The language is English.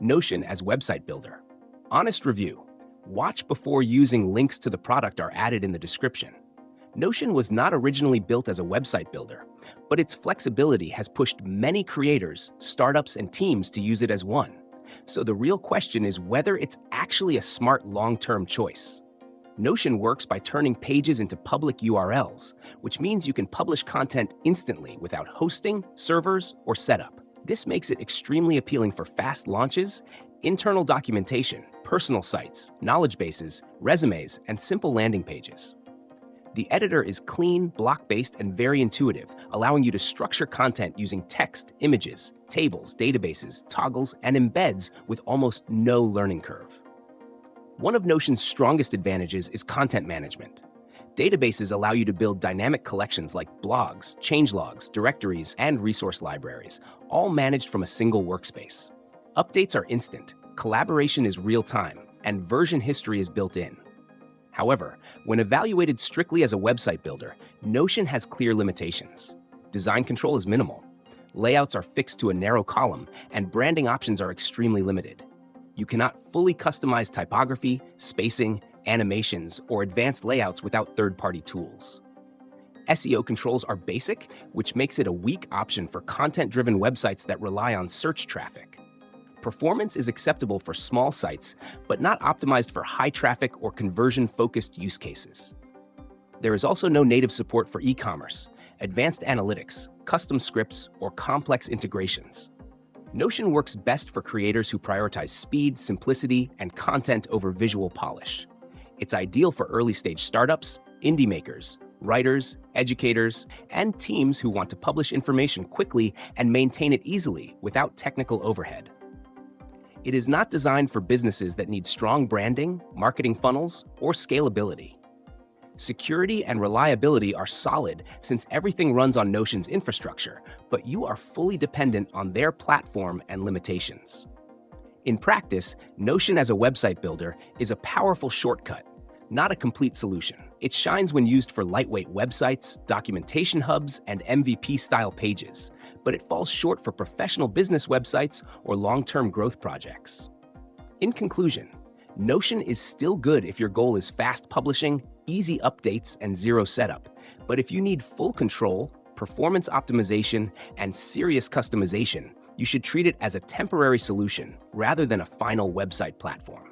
Notion as website builder. Honest review. Watch before using links to the product are added in the description. Notion was not originally built as a website builder, but its flexibility has pushed many creators, startups, and teams to use it as one. So the real question is whether it's actually a smart long-term choice. Notion works by turning pages into public URLs, which means you can publish content instantly without hosting, servers, or setup. This makes it extremely appealing for fast launches, internal documentation, personal sites, knowledge bases, resumes, and simple landing pages. The editor is clean, block-based, and very intuitive, allowing you to structure content using text, images, tables, databases, toggles, and embeds with almost no learning curve. One of Notion's strongest advantages is content management. Databases allow you to build dynamic collections like blogs, changelogs, directories, and resource libraries, all managed from a single workspace. Updates are instant, collaboration is real-time, and version history is built in. However, when evaluated strictly as a website builder, Notion has clear limitations. Design control is minimal. Layouts are fixed to a narrow column, and branding options are extremely limited. You cannot fully customize typography, spacing, animations, or advanced layouts without third-party tools. SEO controls are basic, which makes it a weak option for content-driven websites that rely on search traffic. Performance is acceptable for small sites, but not optimized for high-traffic or conversion-focused use cases. There is also no native support for e-commerce, advanced analytics, custom scripts, or complex integrations. Notion works best for creators who prioritize speed, simplicity, and content over visual polish. It's ideal for early-stage startups, indie makers, writers, educators, and teams who want to publish information quickly and maintain it easily without technical overhead. It is not designed for businesses that need strong branding, marketing funnels, or scalability. Security and reliability are solid since everything runs on Notion's infrastructure, but you are fully dependent on their platform and limitations. In practice, Notion as a website builder is a powerful shortcut, not a complete solution. It shines when used for lightweight websites, documentation hubs, and MVP-style pages, but it falls short for professional business websites or long-term growth projects. In conclusion, Notion is still good if your goal is fast publishing, easy updates, and zero setup. But if you need full control, performance optimization, and serious customization, you should treat it as a temporary solution rather than a final website platform.